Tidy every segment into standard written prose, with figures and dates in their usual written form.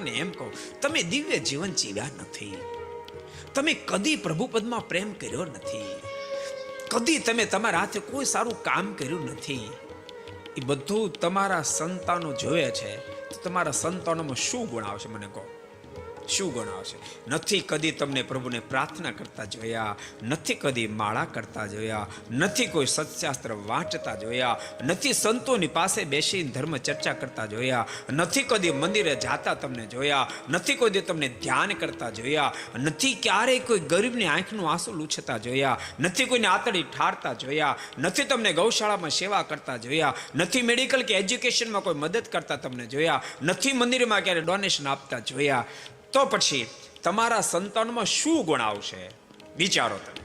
તમને એમ કહું, તમે દિવ્ય જીવન જીવ્યા નથી. તમે કદી પ્રભુ પદમાં પ્રેમ કર્યો નથી. કદી તમે તમારા હાથે કોઈ સારું કામ કર્યું નથી. એ બધું તમારા સંતાનો જોવે છે. તો તમારા સંતાનોમાં શું ગુણ આવશે મને કહો? શું ગુણ આવશે? નથી કદી તમને પ્રભુને પ્રાર્થના કરતા જોયા, નથી કદી માળા કરતા જોયા, નથી કોઈ સત્શાસ્ત્ર વાંચતા જોયા, નથી સંતોની પાસે બેસીને ધર્મ ચર્ચા કરતા જોયા, નથી કદી મંદિરે જાતા તમને જોયા, નથી કદી તમને ધ્યાન કરતા જોયા, નથી ક્યારેય કોઈ ગરીબની આંખનું આંસુ લૂછતા જોયા, નથી કોઈને આતડી ઠારતા જોયા, નથી તમને ગૌશાળામાં સેવા કરતા જોયા, નથી મેડિકલ કે એજ્યુકેશનમાં કોઈ મદદ કરતા તમને જોયા, નથી મંદિરમાં ક્યારે ડોનેશન આપતા જોયા. તો પછી તમારા સંતાનમાં શું ગુણ આવશે? વિચારો તમે,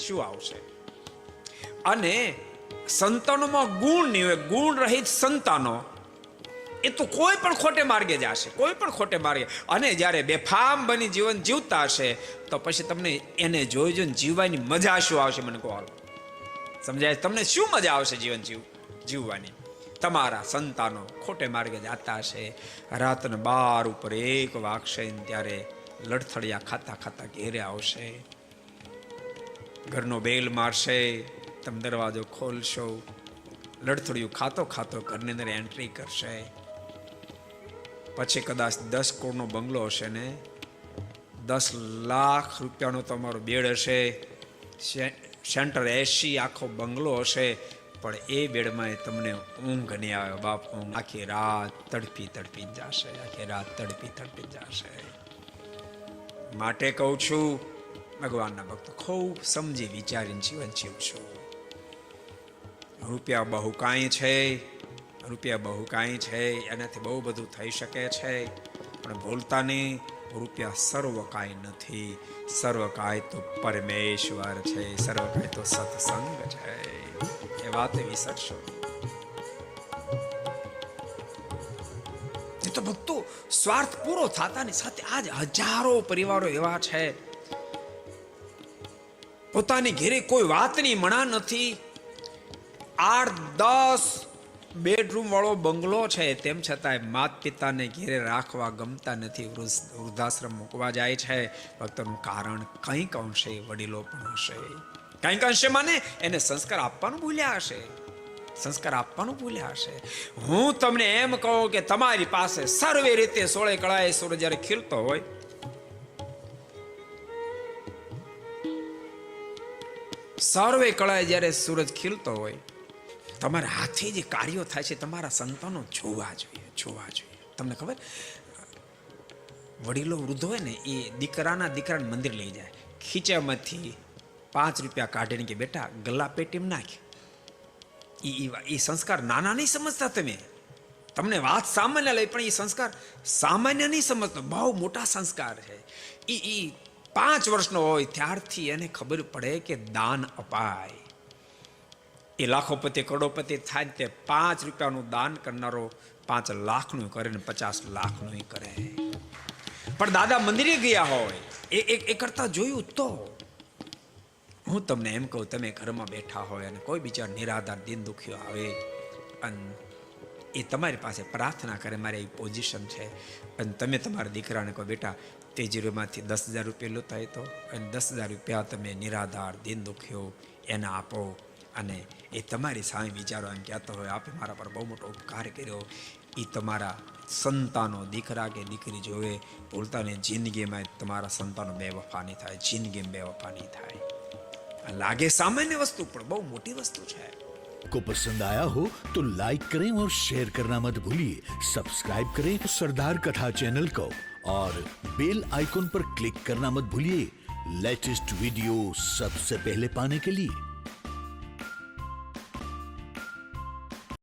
શું આવશે? અને સંતાનોમાં ગુણ નહીં હોય, ગુણ રહિત સંતાનો એ તો કોઈ પણ ખોટે માર્ગે જશે, કોઈ પણ ખોટે માર્ગે. અને જ્યારે બેફામ બની જીવન જીવતા હશે તો પછી તમને એને જોઈ જોઈને જીવવાની મજા શું આવશે મને કહો? સમજાય? તમને શું મજા આવશે જીવન જીવવાની? તમારા સંતાનો ખોટે માર્ગે જતા હશે, રાતના 12 ઉપર 1 વાગશે, ત્યારે લડથડિયા ખાતા ખાતા ઘેરે આવશે, ઘરનો બેલ મારશે, તમે દરવાજો ખોલશો, લડથડિયું ખાતો ખાતો ઘરની અંદર એન્ટ્રી કરશે. પછી કદાચ 10 કરોડનો બંગલો હશે ને 10 લાખ રૂપિયાનો તમારો બેડ હશે, સેન્ટર AC આખો બંગલો હશે, પણ એ બેડમાં તમને ઊંઘ નહીં આવે બાપ. ઊંઘ આખી રાત તડપી તડપી જશે, આખી રાત તડપી તડપી જશે. માટે કહું છું, ભગવાનના ભક્તો, ખૂબ સમજી વિચારીને જીવન જીવશો. રૂપિયા બહુ કાંઈ છે, રૂપિયા બહુ કાંઈ છે, એનાથી બહુ બધું થઈ શકે છે, પણ ભૂલતા નહીં, રૂપિયા સર્વ કાંઈ નથી. સર્વ કાંઈ તો પરમેશ્વર છે, સર્વ કાંઈ તો સત્સંગ છે. એ વાતે વિસરશો. એ તો ભક્તો સ્વાર્થ પૂરો થતાની સાથે આજ હજારો પરિવારો એવા છે, પોતાની ઘેરે કોઈ વાતની મણા નથી, 8-10 બેડરૂમ વાળો બંગલો છે, તેમ છતાંય માત પિતાને ઘેરે રાખવા ગમતા નથી, વૃદ્ધાશ્રમ મૂકવા જાય છે. ભક્તોનું કારણ કંઈક અંશે વડીલો પણ હશે, કંઈક અંશે માને એને સંસ્કાર આપવાનું ભૂલ્યા હશે, સંસ્કાર આપવાનું ભૂલ્યા હશે. હું તમને એમ કહું કે તમારી પાસે સર્વે રીતે 16 કળાએ સૂરજ જ્યારે ખીલતો હોય, સર્વે કળાએ જ્યારે સૂરજ ખીલતો હોય, તમારા હાથે જે કાર્યો થાય છે તમારા સંતાનો જોવા જોઈએ, જોવા જોઈએ. તમને ખબર, વડીલો વૃદ્ધ હોય ને એ દીકરાને મંદિર લઈ જાય, ખીચામાંથી 5 રૂપિયા કાઢીને કે બેટા ગલ્લા પેટીમાં નાખ. એ સંસ્કાર નાના નહીં સમજતા તમે. તમને વાત સામાન્ય લઈ, પણ એ સંસ્કાર સામાન્ય નહીં સમજતો, બહુ મોટા સંસ્કાર છે. એ 5 વર્ષનો હોય ત્યારથી એને ખબર પડે કે દાન અપાય. એ લાખોપતિ કરોડોપતિ થાય તે 5 રૂપિયાનું દાન કરનારો 5 લાખનું કરે ને 50 લાખનું કરે. પણ દાદા મંદિરે ગયા હોય એ કરતા જોયું તો. હું તમને એમ કહું, તમે ઘરમાં બેઠા હોય અને કોઈ બીજા નિરાધાર દિન દુખ્યો આવે અને એ તમારી પાસે પ્રાર્થના કરે, મારે એ પોઝિશન છે, અને તમે તમારા દીકરાને કહો બેટા તેજીરીમાંથી 10,000 રૂપિયા લેતા હોય તો, અને 10,000 રૂપિયા તમે નિરાધાર દિન દુખ્યો એને આપો, અને એ તમારી સામે વિચારો એમ કહેતો હોય આપે મારા પર બહુ મોટો ઉપકાર કર્યો. એ તમારા સંતાનો દીકરા કે દીકરી જોવે, ભૂલતા ને જિંદગીમાં તમારા સંતાનો બેવફા નહીં થાય, જિંદગીમાં બેવફા નહીં થાય. लागे सामान्य वस्तु पर बहुत मोटी वस्तु है. को पसंद आया हो तो लाइक करें और शेयर करना मत भूलिए. सब्सक्राइब करें सरदार कथा चैनल को और बेल आइकॉन पर क्लिक करना मत भूलिए लेटेस्ट वीडियो सबसे पहले पाने के लिए.